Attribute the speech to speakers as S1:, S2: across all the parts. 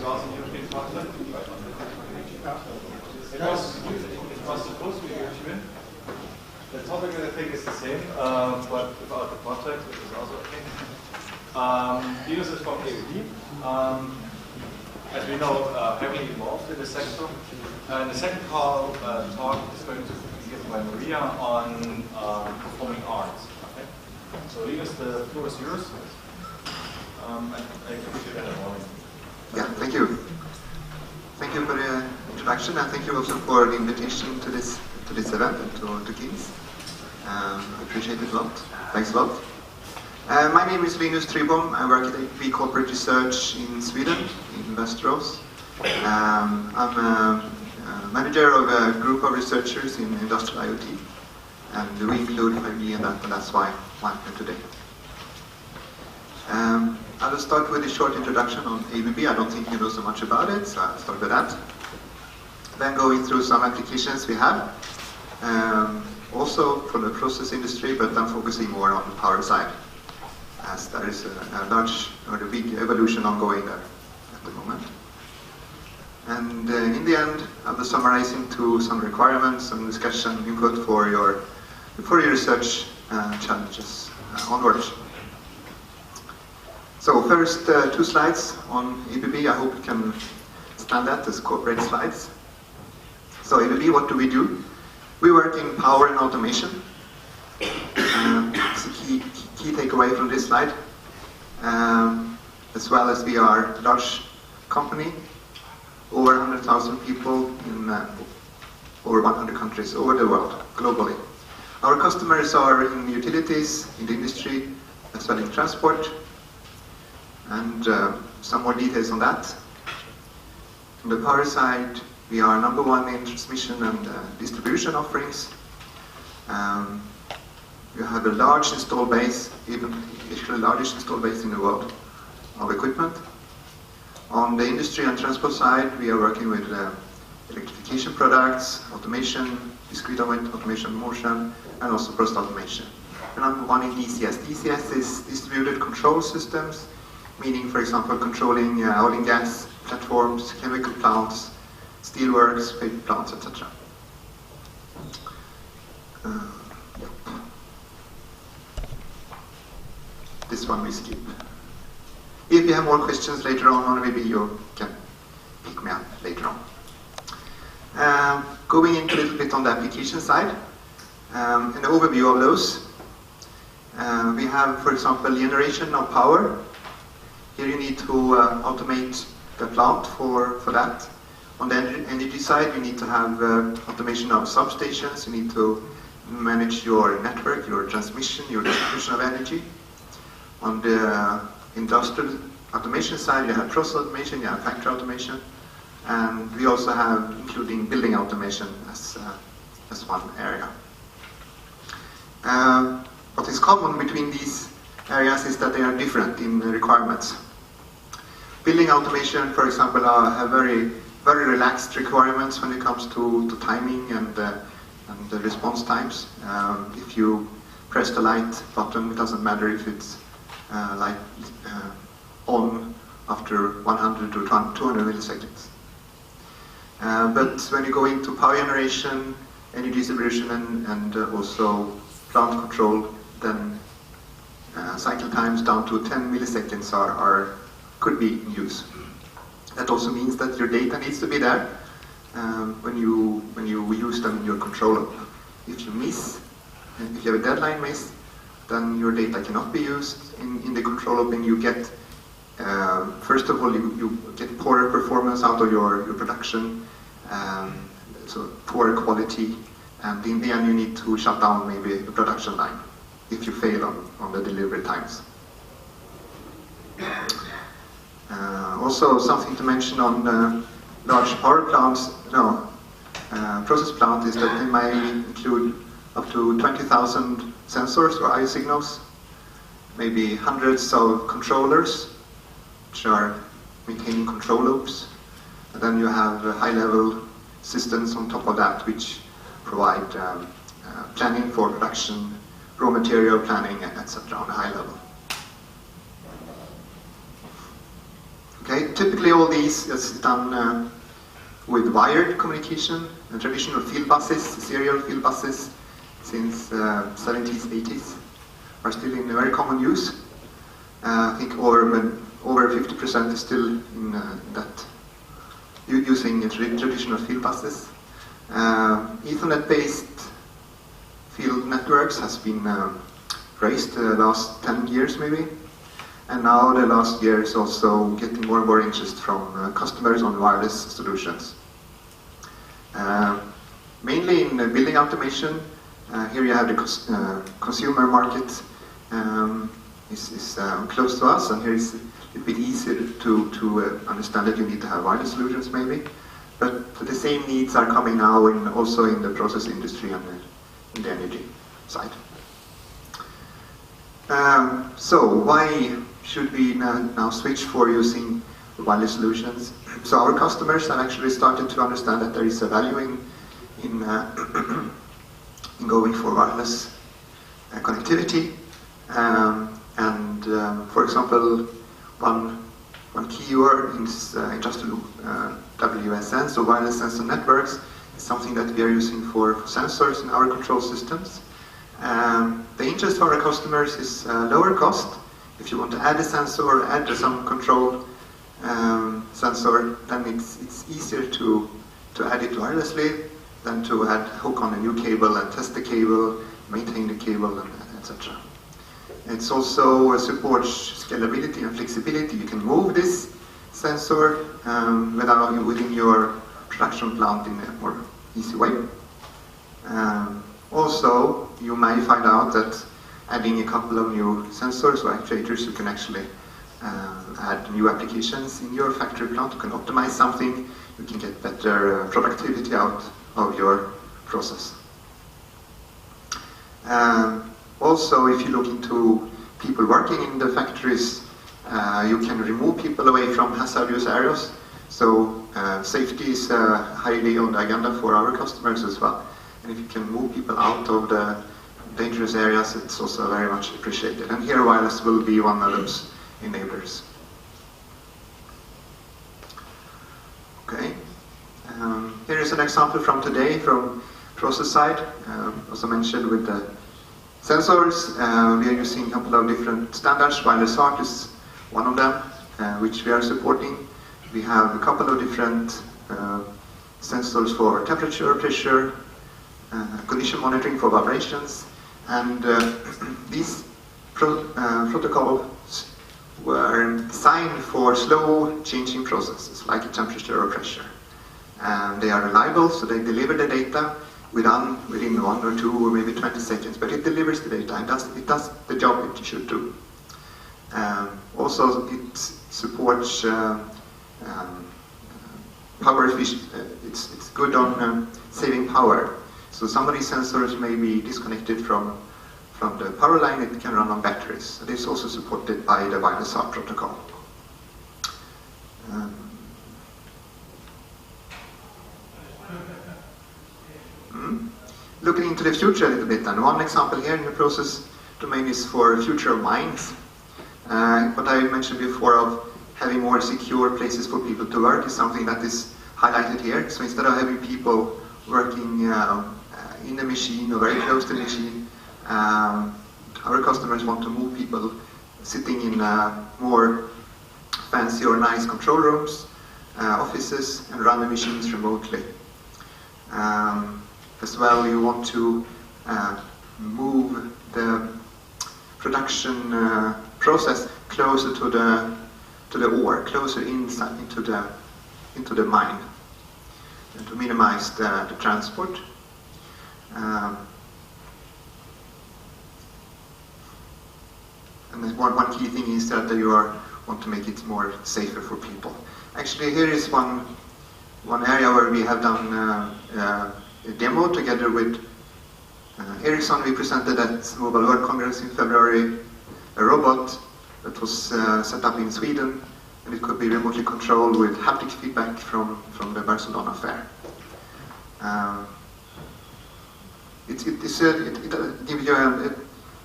S1: also European project. It was supposed to be Virtuwind. The topic I think is the same, but without the project, which is also okay. Linus is from ABB. As we know, heavily involved in the sector. The second talk is going to be given by Maria on performing arts. Okay? So Linus, the floor is yours. I give you that in a moment.
S2: Yeah, thank you. Thank you for the introduction, and thank you also for the invitation to this event and to Kings. I appreciate it a lot. Thanks a lot. My name is Linus Thrybom. I work at ABB Corporate Research in Sweden, in Västerås. I'm a manager of a group of researchers in industrial IoT, and we include 5G in that, and that's why I'm here today. I will start with a short introduction on ABB. I don't think you know so much about it, so I'll start with that. Then going through some applications we have, also for the process industry, but I'm focusing more on the power side, as there is a large or a big evolution ongoing there at the moment. And in the end, I will summarize into some requirements, some discussion, input for your research challenges onwards. So first, 2 slides on ABB. I hope you can stand that as corporate slides. So ABB, what do? We work in power and automation. It's a key takeaway from this slide. As well as we are a large company, over 100,000 people in over 100 countries over the world, globally. Our customers are in utilities, in the industry, as well as in transport. And some more details on that. On the power side, we are number 1 in transmission and distribution offerings. We have a large install base, even the largest install base in the world of equipment. On the industry and transport side, we are working with electrification products, automation, discrete automation motion, and also process automation. We're number 1 in DCS. DCS is distributed control systems, meaning, for example, controlling oil and gas platforms, chemical plants, steelworks, paper plants, etc. This one we skip. If you have more questions later on, maybe you can pick me up later on. Going into a little bit on the application side, an overview of those. We have, for example, generation of power. Here you need to automate the plant for that. On the energy side, you need to have automation of substations. You need to manage your network, your transmission, your distribution of energy. On the industrial automation side, you have process automation, you have factory automation, and we also have including building automation as one area. What is common between these areas is that they are different in requirements. Building automation, for example, have very relaxed requirements when it comes to timing and the response times. If you press the light button, it doesn't matter if it's light on after 100 to 200 milliseconds. But when you go into power generation, energy distribution, and also plant control, then cycle times down to 10 milliseconds could be in use. That also means that your data needs to be there when you use them in your controller. If you miss, and if you have a deadline miss, then your data cannot be used in the control loop, and you get, first of all, you get poorer performance out of your production, so poorer quality, and in the end you need to shut down maybe the production line if you fail on the delivery times. Also something to mention on large power plants, process plant, is that they may include up to 20,000 sensors or I signals, maybe hundreds of controllers, which are maintaining control loops. And then you have high-level systems on top of that, which provide planning for production, raw material planning, etc. on a high level. Okay, typically all these is done with wired communication, traditional field buses, serial field buses, since 70s, 80s, are still in very common use. I think over 50% is still in that using traditional field buses. Ethernet-based field networks has been raised the last 10 years maybe, and now the last year is also getting more and more interest from customers on wireless solutions. Mainly in building automation. Here you have the consumer market is close to us, and here it's a bit easier to understand that you need to have wireless solutions maybe. But the same needs are coming now also in the process industry and in the energy side. So why should we now switch for using wireless solutions? So our customers have actually started to understand that there is a value in going for wireless connectivity. For example, one keyword is industrial WSN, so wireless sensor networks, is something that we are using for sensors in our control systems. The interest for our customers is lower cost. If you want to add a sensor, add some control sensor, then it's easier to add it wirelessly than to hook on a new cable and test the cable, maintain the cable, and etc. It also supports scalability and flexibility. You can move this sensor within your production plant in a more easy way. Also, you may find out that adding a couple of new sensors or actuators, you can actually add new applications in your factory plant. You can optimize something, you can get better productivity out of your process. Also, if you look into people working in the factories, you can remove people away from hazardous areas. So safety is highly on the agenda for our customers as well. And if you can move people out of the dangerous areas, it's also very much appreciated. And here wireless will be one of those enablers. Okay. Here is an example from today, from process side. Also mentioned with the sensors. We are using a couple of different standards. Wireless HART is one of them, which we are supporting. We have a couple of different sensors for temperature, pressure, condition monitoring for vibrations, and these protocols were designed for slow changing processes like temperature or pressure. They are reliable, so they deliver the data within 1 or 2 or maybe 20 seconds, but it delivers the data and it does the job it should do. Also, it supports power efficient. It's good on saving power. So some of these sensors may be disconnected from the power line. It can run on batteries. It is also supported by the wireless HART protocol. Looking into the future a little bit, and one example here in the process domain is for future of mines. What I mentioned before of having more secure places for people to work is something that is highlighted here. So instead of having people working in a machine or very close to the machine, our customers want to move people sitting in more fancy or nice control rooms, offices, and run the machines remotely. As well, you want to move the production process closer to the ore, closer inside into the mine, and to minimize the transport. And one key thing is that you want to make it more safer for people. Actually, here is one area where we have done a demo together with Ericsson. We presented at Mobile World Congress in February a robot that was set up in Sweden, and it could be remotely controlled with haptic feedback from the Barcelona fair. It gives you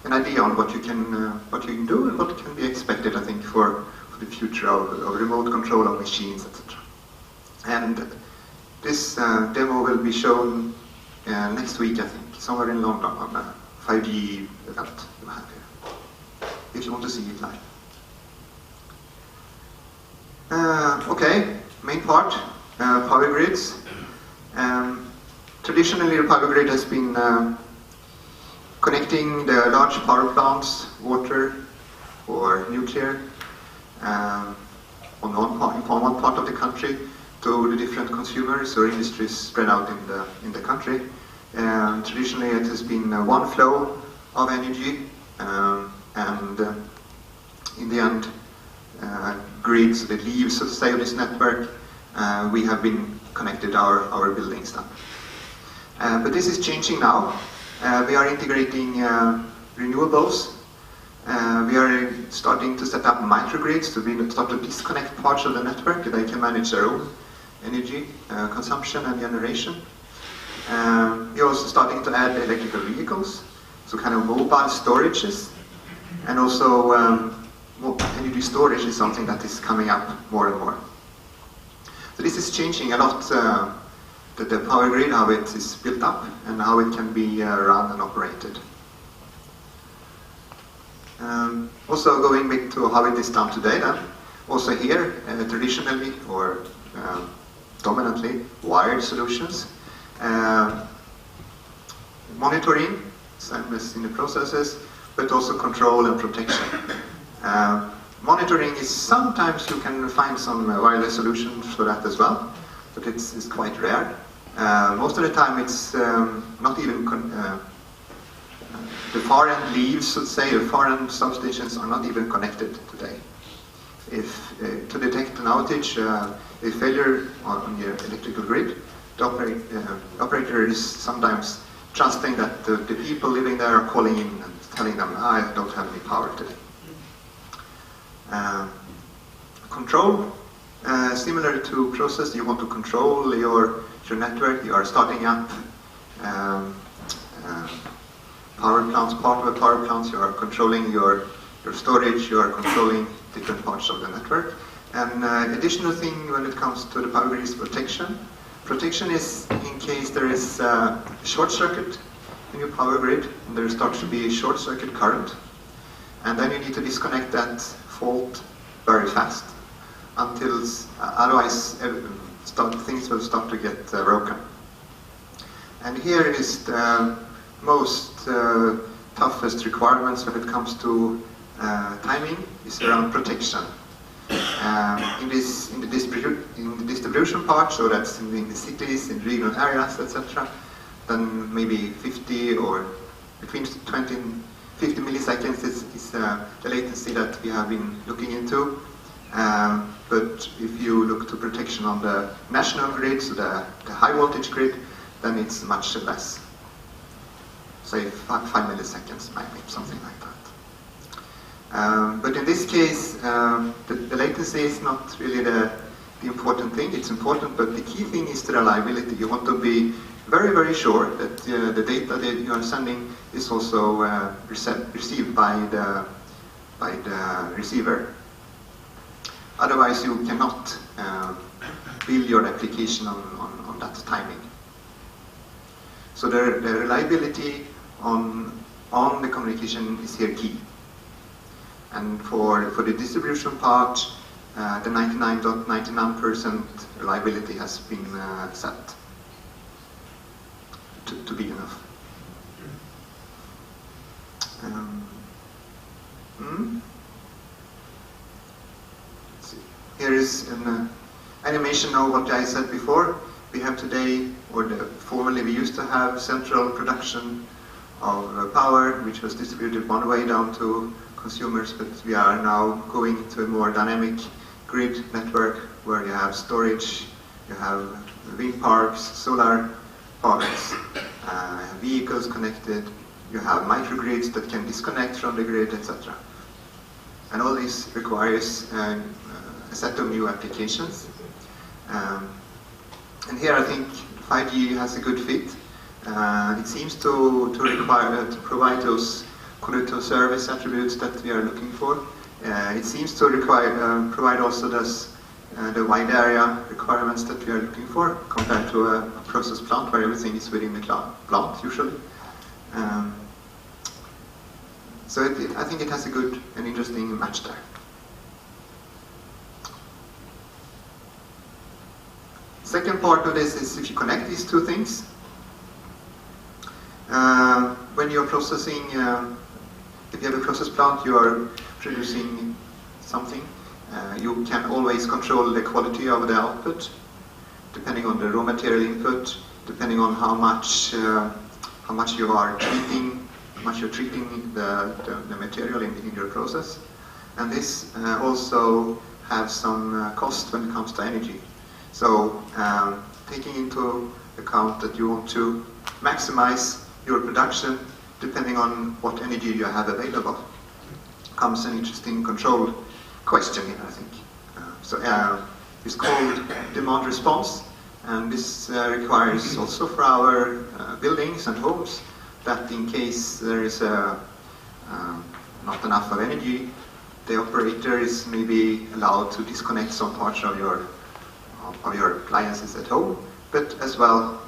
S2: an idea on what you can do and what can be expected, I think, for the future of remote control of machines, etc. And this demo will be shown next week, I think, somewhere in London on a 5G event we have here, if you want to see it live. Okay, main part, power grids. Traditionally, the power grid has been connecting the large power plants, water or nuclear, on one part of the country to the different consumers or industries spread out in the country. Traditionally, it has been one flow of energy, and in the end, grids that leave, so to say, of this network, we have been connected our buildings then. But this is changing now. We are integrating renewables. We are starting to set up microgrids to start to disconnect parts of the network. They can manage their own energy consumption and generation. We're also starting to add electrical vehicles, so kind of mobile storages, and also energy storage is something that is coming up more and more. So this is changing a lot, the power grid, how it is built up and how it can be run and operated. Also going back to how it is done today then, also here, traditionally or dominantly wired solutions. Monitoring, same as in the processes, but also control and protection. Monitoring is sometimes you can find some wireless solutions for that as well, but it's quite rare. Most of the time it's not even the far end leaves, let's say, the far end substations are not even connected today. If to detect an outage, a failure on your electrical grid, the operator is sometimes trusting that the people living there are calling in and telling them, I don't have any power today. Control, similar to process, you want to control your network, you are starting up power plants, part of the power plants, you are controlling your storage, you are controlling different parts of the network. And additional thing when it comes to the power grid is protection. Protection is in case there is a short circuit in your power grid, and there starts to be a short circuit current, and then you need to disconnect that fault very fast, until otherwise things will start to get broken. And here is the most toughest requirements when it comes to timing is around protection. In the distribution part, so that's in the cities, in regional areas, etc., then maybe 50 or between 20 and 50 milliseconds is the latency that we have been looking into. But if you look to protection on the national grid, so the high voltage grid, then it's much less. Say 5 milliseconds, maybe something like that. But in this case, the latency is not really the important thing. It's important, but the key thing is the reliability. You want to be very, very sure that the data that you are sending is also received by the receiver. Otherwise, you cannot build your application on that timing. So the reliability on the communication is here key. And for the distribution part, the 99.99% reliability has been set to be enough. Here is an animation of what I said before. We have today, or formerly we used to have central production of power, which was distributed one way down to consumers, but we are now going to a more dynamic grid network where you have storage, you have wind parks, solar parks, vehicles connected, you have microgrids that can disconnect from the grid, etc. And all this requires a set of new applications. And here I think 5G has a good fit. It seems to require to provide those quality of service attributes that we are looking for. It seems to provide also the wide area requirements that we are looking for compared to a process plant where everything is within the plant usually. So I think it has a good and interesting match there. Second part of this is if you connect these two things. When you're processing, if you have a process plant, you are producing something. You can always control the quality of the output, depending on the raw material input, depending on how much you are treating, the material in your process. And this also has some cost when it comes to energy. So taking into account that you want to maximize your production depending on what energy you have available comes an interesting control question here, I think. It's called demand response, and this requires also for our buildings and homes that in case there is not enough of energy, the operator is maybe allowed to disconnect some parts of your appliances at home, but as well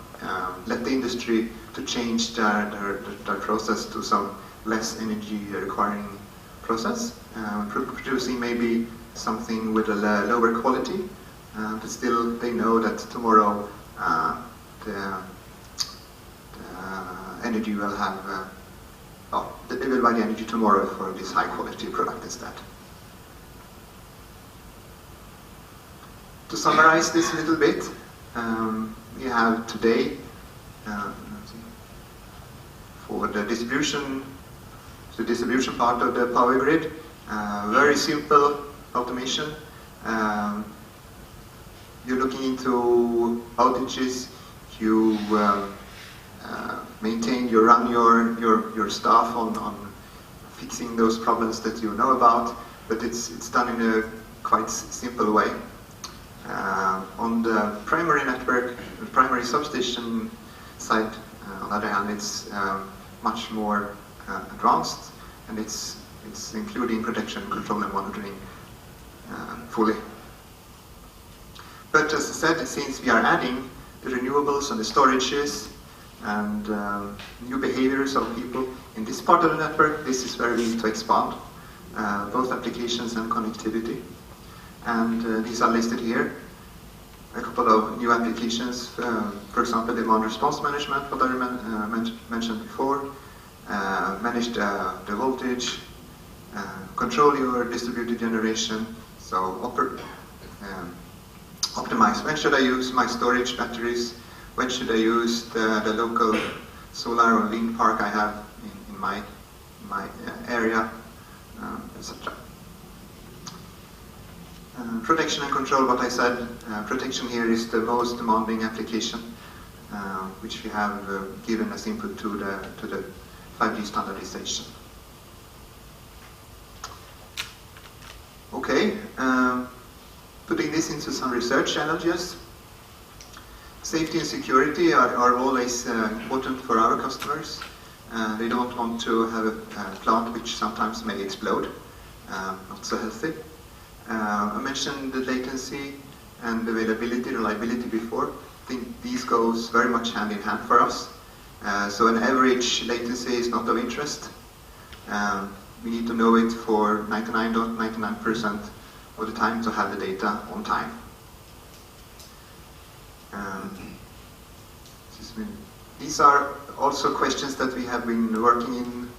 S2: let the industry to change their process to some less energy requiring process, producing maybe something with a lower quality, but still they know that tomorrow the energy will have, they will buy the energy tomorrow for this high quality product instead. To summarize this a little bit, we have today for the distribution part of the power grid, very simple automation. You're looking into outages, you run your staff on fixing those problems that you know about, but it's done in a quite simple way. On the primary network, the primary substation side, on the other hand, it's much more advanced, and it's including protection, control, and monitoring fully. But as I said, since we are adding the renewables and the storages and new behaviors of people in this part of the network, this is where we need to expand both applications and connectivity. And these are listed here. A couple of new applications, for example, demand response management, what I mentioned before, manage the voltage, control your distributed generation, so optimize when should I use my storage batteries, when should I use the local solar or wind park I have in my area, etc. Protection and control, what I said, protection here is the most demanding application, which we have given as input to the 5G standardization. Okay, putting this into some research challenges. Safety and security are always important for our customers. They don't want to have a plant which sometimes may explode, not so healthy. I mentioned the latency and availability, reliability before. I think these goes very much hand in hand for us. So an average latency is not of interest. We need to know it for 99.99% of the time to have the data on time. These are also questions that we have been working in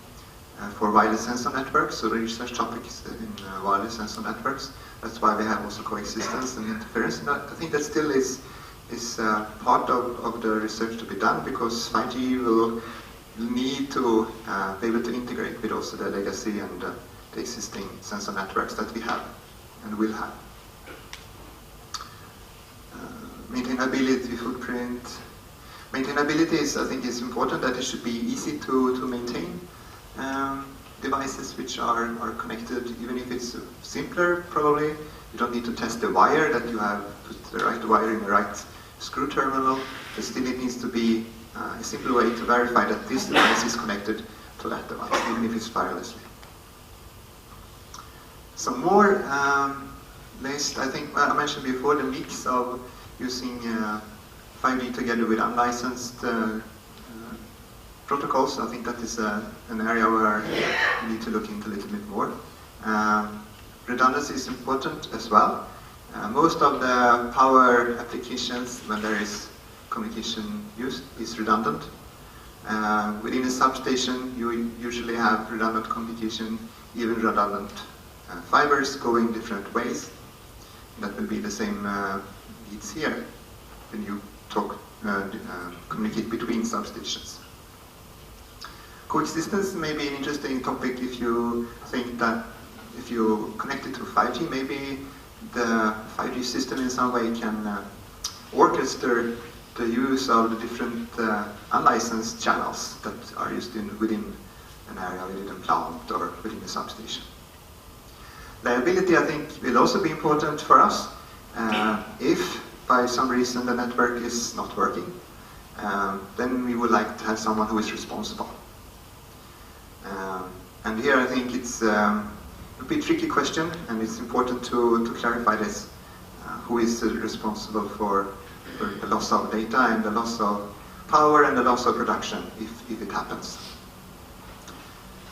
S2: for wireless sensor networks, so the research topic is in wireless sensor networks. That's why we have also coexistence and interference. And I think that still is part of the research to be done, because 5G will need to be able to integrate with also the legacy and the existing sensor networks that we have and will have. Maintainability, footprint. Maintainability is, I think, is important, that it should be easy to maintain devices which are connected, even if it's simpler, probably. You don't need to test the wire, that you have put the right wire in the right screw terminal, but still it needs to be a simple way to verify that this device is connected to that device, even if it's wirelessly. Some more list, I think I mentioned before the mix of using 5G together with unlicensed protocols. I think that is an area where we need to look into a little bit more. Redundancy is important as well. Most of the power applications, when there is communication used, is redundant. Within a substation, you usually have redundant communication, even redundant fibers going different ways. That will be the same needs here when you communicate between substations. Coexistence may be an interesting topic if you think that if you connect it to 5G, maybe the 5G system in some way can orchestrate the use of the different unlicensed channels that are used within an area, within a plant or within a substation. Liability, I think, will also be important for us. If by some reason the network is not working, then we would like to have someone who is responsible. And here I think it's a bit tricky question, and it's important to clarify this. Who is responsible for the loss of data and the loss of power and the loss of production if it happens?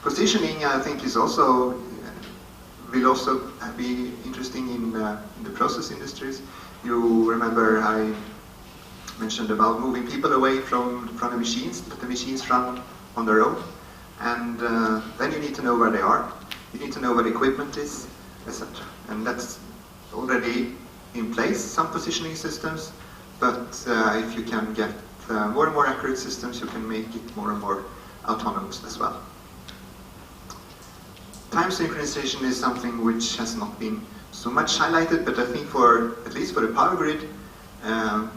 S2: Positioning, I think, will also be interesting in the process industries. You remember I mentioned about moving people away from the machines, that the machines run on their own. And then you need to know where they are. You need to know where the equipment is, etc. And that's already in place, some positioning systems. But if you can get more and more accurate systems, you can make it more and more autonomous as well. Time synchronization is something which has not been so much highlighted, but I think at least for the power grid,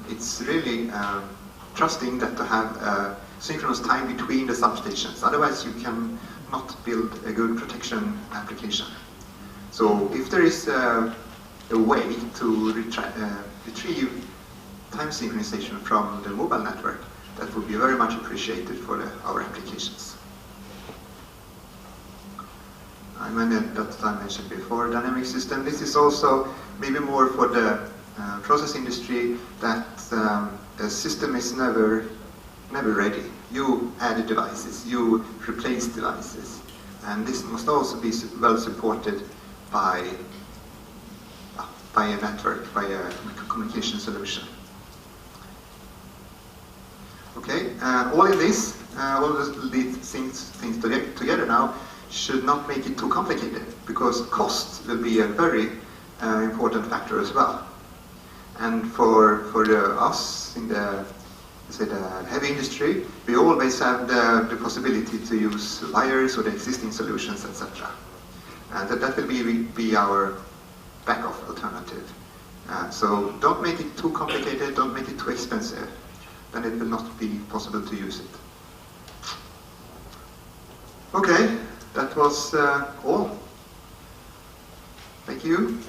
S2: it's really trusting that to have synchronous time between the substations. Otherwise, you can not build a good protection application. So if there is a way to retrieve time synchronization from the mobile network, that would be very much appreciated for our applications. I mentioned before, dynamic system. This is also maybe more for the process industry, that the system is never ready. You add devices, you replace devices, and this must also be well supported by a network, by a communication solution. Okay, all of this, all of these things together now should not make it too complicated, because cost will be a very important factor as well. And for us in the heavy industry, we always have the possibility to use wires or the existing solutions, etc. And that will be our backup alternative. So don't make it too complicated, don't make it too expensive. Then it will not be possible to use it. Okay, that was all. Thank you.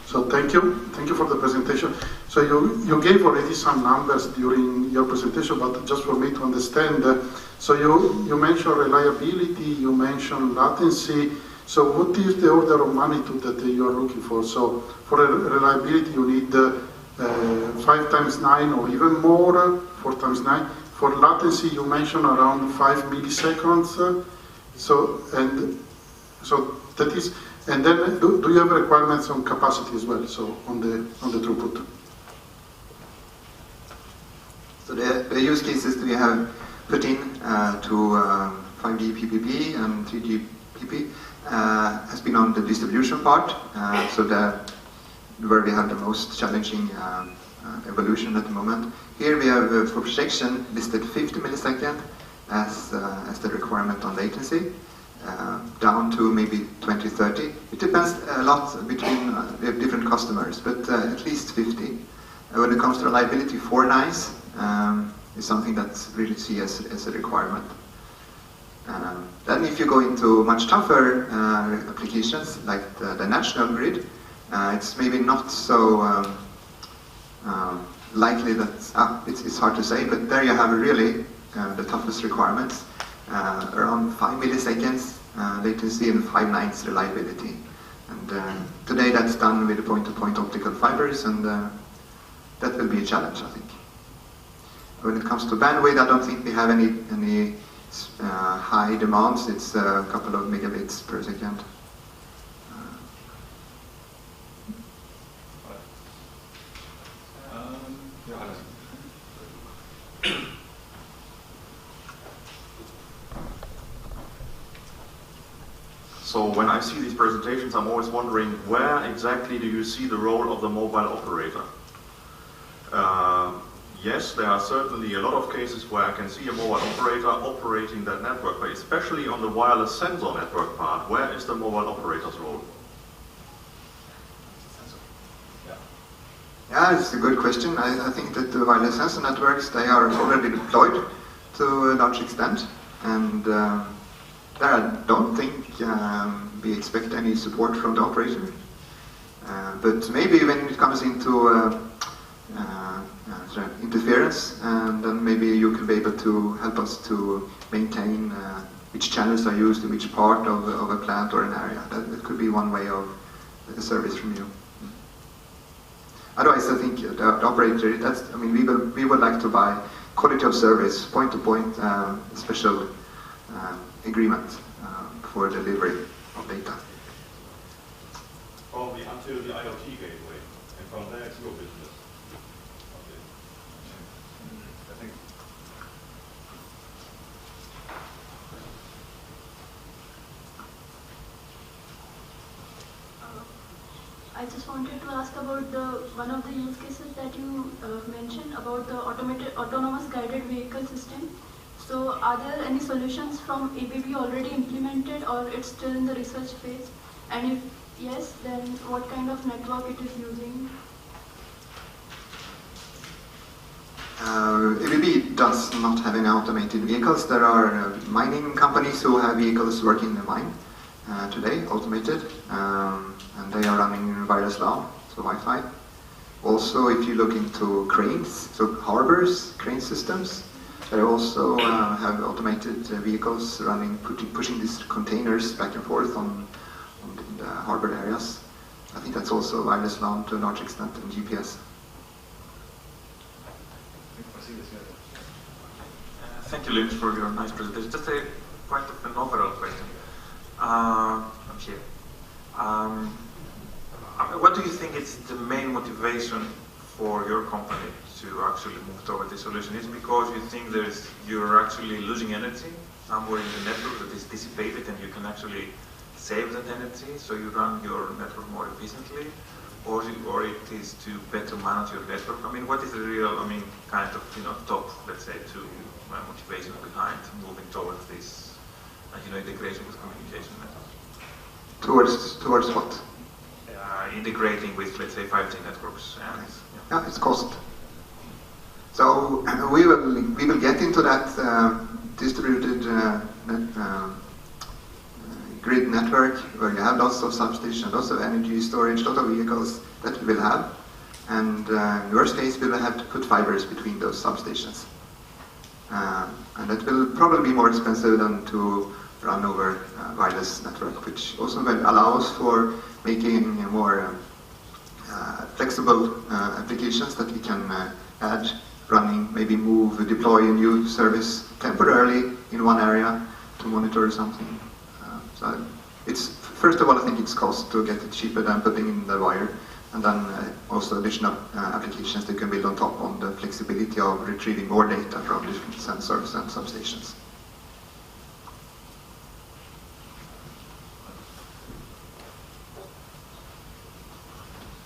S3: So thank you for the presentation. So you gave already some numbers during your presentation, but just for me to understand, so you mentioned reliability, you mentioned latency. So what is the order of magnitude that you are looking for? So for reliability, you need 5 times 9 or even more, 4 times 9. For latency, you mentioned around 5 milliseconds. So that is. And then, do you have requirements on capacity as well? So on the throughput.
S2: So the use cases we have put in to 5G PPP and 3G PP has been on the distribution part. So where we have the most challenging evolution at the moment. Here we have for projection listed 50 milliseconds as the requirement on latency. Down to maybe 20, 30. It depends a lot between different customers, but at least 50. When it comes to reliability, 4 nines is something that's really seen as a requirement. Then if you go into much tougher applications, like the national grid, it's maybe not so Likely that it's hard to say, but there you have really the toughest requirements. Around 5 milliseconds latency and 5/9 reliability. And today that's done with the point-to-point optical fibers, and that will be a challenge, I think. When it comes to bandwidth, I don't think we have any high demands. It's a couple of megabits per second.
S4: So when I see these presentations, I'm always wondering, where exactly do you see the role of the mobile operator? Yes, there are certainly a lot of cases where I can see a mobile operator operating that network, but especially on the wireless sensor network part, where is the mobile operator's role?
S2: Yeah, it's a good question. I think that the wireless sensor networks, they are already deployed to a large extent, and there I don't think we expect any support from the operator. But maybe when it comes into interference, and then maybe you can be able to help us to maintain which channels are used in which part of a plant or an area. That could be one way of a service from you. Otherwise, I think the operator, we would like to buy quality of service, point-to-point special agreement for delivery of data.
S4: Probably until the IoT gateway, and from there it's your business.
S5: I just wanted to ask about one of the use cases that you mentioned about the autonomous guided vehicle system. So are there any solutions from ABB already implemented, or it's still in the research phase? And if yes, then what kind of network it is using?
S2: ABB does not have any automated vehicles. There are mining companies who have vehicles working in the mine today, automated. And they are running wireless LAN, so Wi-Fi. Also, if you look into cranes, so harbors, crane systems, they also have automated vehicles running, pushing these containers back and forth on the harbor areas. I think that's also wireless LAN to a large extent, and GPS.
S6: Thank you, Linus, for your nice presentation. Just quite an overall question. I'm here. What do you think is the main motivation for your company to actually move toward this solution? Is it because you think you're actually losing energy somewhere in the network that is dissipated and you can actually save that energy so you run your network more efficiently? Or it is to better manage your network? I mean, what is the real, kind of, top, let's say, to motivation behind moving towards this, integration with communication methods?
S2: Towards what?
S6: Integrating with, let's say, 5G networks. And,
S2: yeah, it's cost. So we will get into that distributed grid network where you have lots of substations, lots of energy storage, lots of vehicles that we will have. And in worst case, we will have to put fibers between those substations. And that will probably be more expensive than to run over wireless network, which also will allow us for making more flexible applications that we can add, running, maybe move, deploy a new service temporarily in one area to monitor something. So it's, first of all, I think it's cost to get it cheaper than putting in the wire, and then also additional applications that can build on top on the flexibility of retrieving more data from different sensors and substations.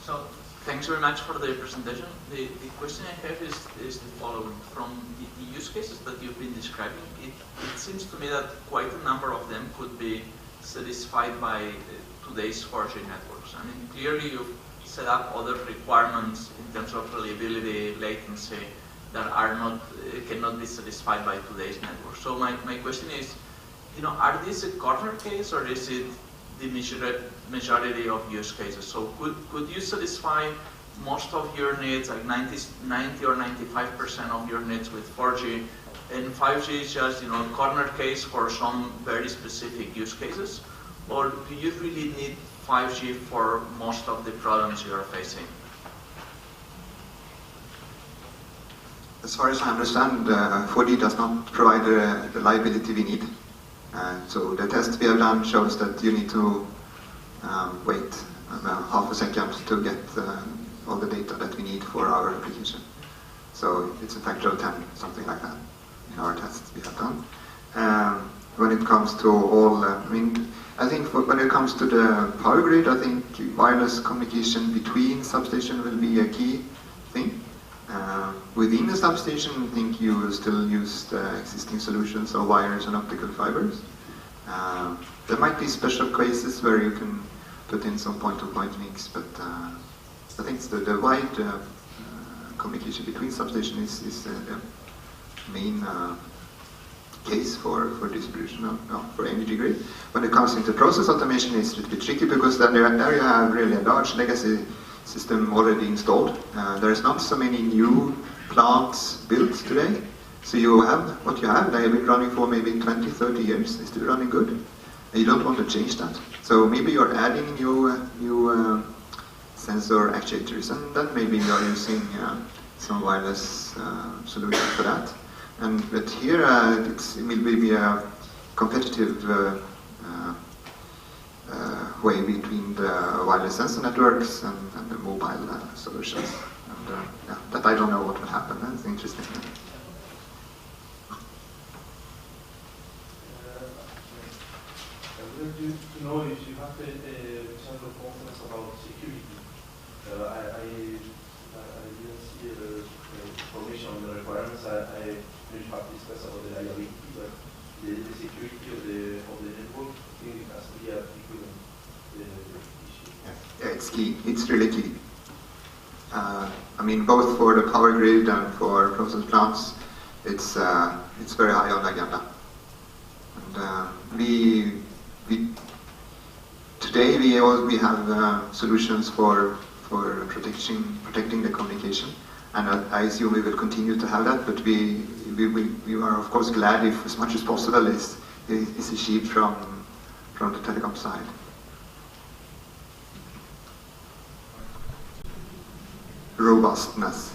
S7: So, thanks very much for the presentation. The question I have is the following. From the use cases that you've been describing, it seems to me that quite a number of them could be satisfied by today's 4G networks. I mean, clearly you've set up other requirements in terms of reliability, latency, that are cannot be satisfied by today's network. So my question is, are these a corner case, or is it the majority of use cases? So could you satisfy most of your needs, like 90 or 95% of your needs with 4G, and 5G is just, a corner case for some very specific use cases? Or do you really need 5G for most of the problems you are facing?
S2: As far as I understand, 4G does not provide the reliability we need. So the test we have done shows that you need to wait half a second to get all the data that we need for our application. So it's a factor of 10, something like that, in our tests we have done. When it comes to all, I think when it comes to the power grid, I think wireless communication between substation will be a key thing. Within the substation, I think you will still use the existing solutions of wires and optical fibers. There might be special cases where you can put in some point-to-point links, but I think the wide communication between substation is the main case for distribution for energy grid. When it comes into process automation, it's a little bit tricky because then there you have really a large legacy system already installed. There's not so many new plants built today. So you have what you have. They have been running for maybe 20, 30 years. They're still running good. And you don't want to change that. So maybe you're adding new sensor actuators, and then maybe you're using some wireless solution for that. But here it will be a competitive way between the wireless sensor networks and the mobile solutions. And that I don't know what will happen. That's interesting.
S8: I would like to know if you have some confidence about security. I didn't see the information on the requirements. I have discussed about the liability, but the security of the network, I think it has to be a equivalent issue.
S2: Yeah, it's key. It's really key. Both for the power grid and for process plants, it's very high on the agenda. And today we have solutions for protecting the communication, and I assume we will continue to have that. But we are of course glad if as much as possible is achieved from the telecom side. Robustness.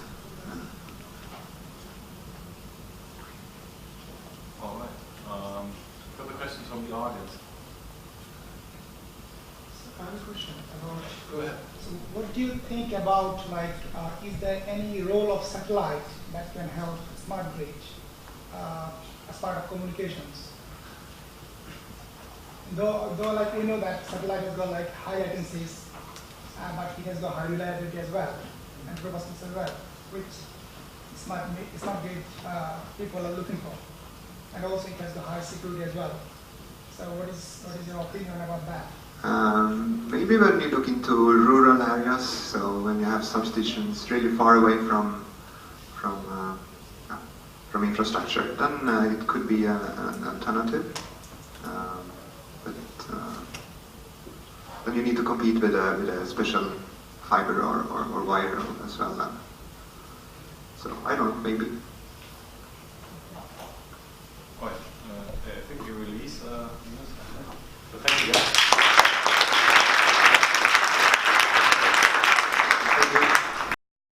S1: All right. Further questions from the audience?
S9: I have a question about.
S1: Go ahead.
S9: So, what do you think about is there any role of satellite that can help smart grid as part of communications? Though we know that satellite has got high latencies, but it has got high reliability as well, and robustness as well, which smart grid people are looking for, and also it has the high security as well. So what is your opinion about that?
S2: Maybe when you look into rural areas, so when you have substations really far away from infrastructure, then it could be an alternative. But then you need to compete with a special fiber or wire as well. So I don't know, maybe.